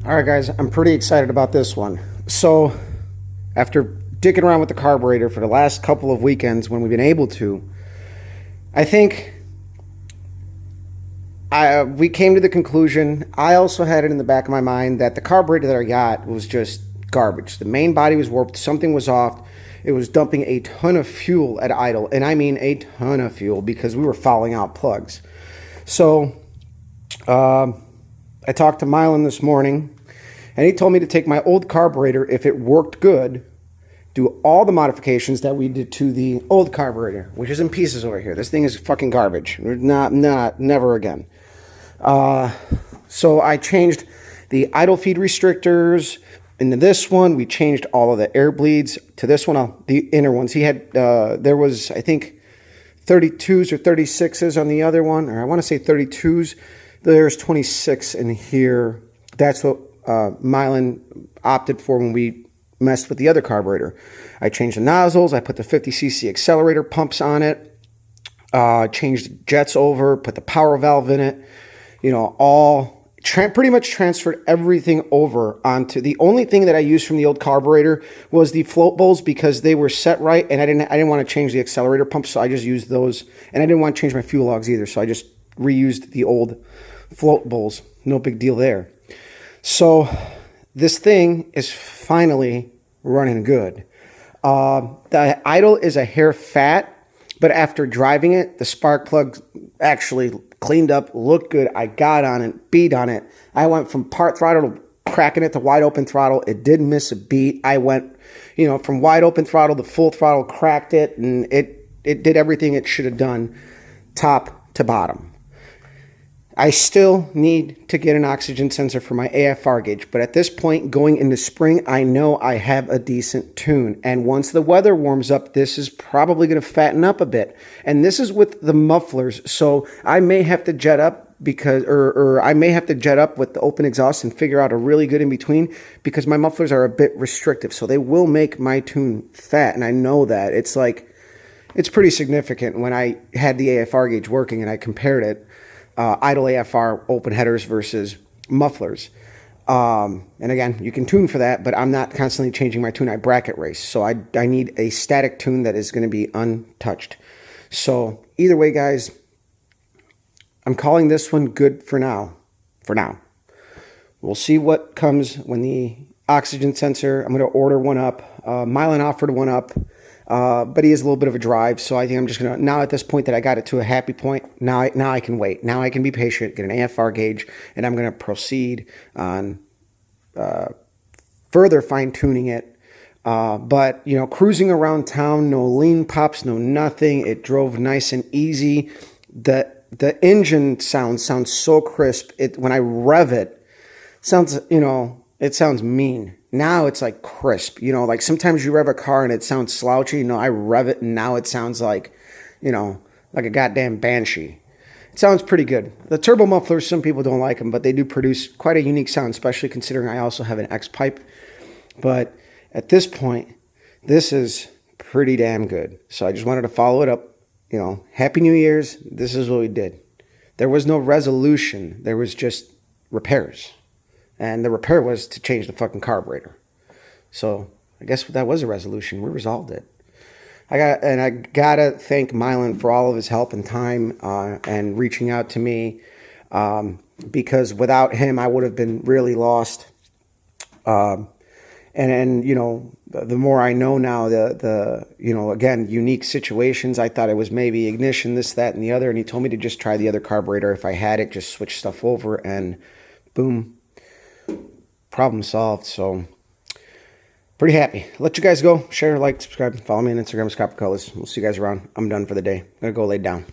All right, guys, I'm pretty excited about this one. So, after dicking around with the carburetor for the last couple of weekends when we've been able to, I think we came to the conclusion, I also had it in the back of my mind, that the carburetor that I got was just garbage. The main body was warped, something was off. It was dumping a ton of fuel at idle, and I mean a ton of fuel because we were fouling out plugs. So, I talked to Mylan this morning, and he told me to take my old carburetor, if it worked good, do all the modifications that we did to the old carburetor, which is in pieces over here. This thing is fucking garbage. Never again. So I changed the idle feed restrictors into this one. We changed all of the air bleeds to this one, the inner ones. He had, there was, I think, 32s or 36s on the other one, or I want to say 32s. There's 26 in here. That's what Mylan opted for when we messed with the other carburetor. I changed the nozzles. I put the 50cc accelerator pumps on it. Changed jets over. Put the power valve in it. You know, pretty much transferred everything over onto the only thing that I used from the old carburetor was the float bowls because they were set right, and I didn't want to change the accelerator pumps, so I just used those, and I didn't want to change my fuel logs either, so I just reused the old float bowls. No big deal there. So this thing is finally running good. The idle is a hair fat, but after driving it, the spark plug actually cleaned up, looked good. I got on it, beat on it. I went from part throttle to cracking it to wide open throttle. It didn't miss a beat. I went, from wide open throttle to full throttle, cracked it, and it did everything it should have done, top to bottom. I still need to get an oxygen sensor for my AFR gauge, but at this point, going into spring, I know I have a decent tune. And once the weather warms up, this is probably going to fatten up a bit. And this is with the mufflers, so I may have to jet up or I may have to jet up with the open exhaust and figure out a really good in between because my mufflers are a bit restrictive, so they will make my tune fat, and I know that. It's pretty significant when I had the AFR gauge working and I compared it. Idle AFR open headers versus mufflers. And again, you can tune for that, but I'm not constantly changing my tune. I bracket race. So I need a static tune that is going to be untouched. So either way, guys, I'm calling this one good for now. For now. We'll see what comes when the oxygen sensor, I'm going to order one up. Mylan offered one up. But he is a little bit of a drive, so I think I'm just going to, now at this point that I got it to a happy point, now I can wait. Now I can be patient, get an AFR gauge, and I'm going to proceed on further fine-tuning it. But, cruising around town, no lean pops, no nothing. It drove nice and easy. The engine sounds so crisp. When I rev it, sounds, it sounds mean. Now it's like crisp, like sometimes you rev a car and it sounds slouchy. I rev it and now it sounds like, like a goddamn Banshee. It sounds pretty good. The turbo mufflers, some people don't like them, but they do produce quite a unique sound, especially considering I also have an X pipe. But at this point, this is pretty damn good. So I just wanted to follow it up. Happy New Year's. This is what we did. There was no resolution. There was just repairs. And the repair was to change the fucking carburetor. So I guess that was a resolution. We resolved it. I gotta thank Mylan for all of his help and time and reaching out to me because without him I would have been really lost. And the more I know now, again, unique situations. I thought it was maybe ignition, this, that, and the other, and he told me to just try the other carburetor. If I had it, just switch stuff over, and boom. Problem solved. So pretty happy. Let you guys go. Share, like, subscribe, follow me on Instagram, Scott Colors. We'll see you guys around. I'm done for the day. I'm gonna go lay down.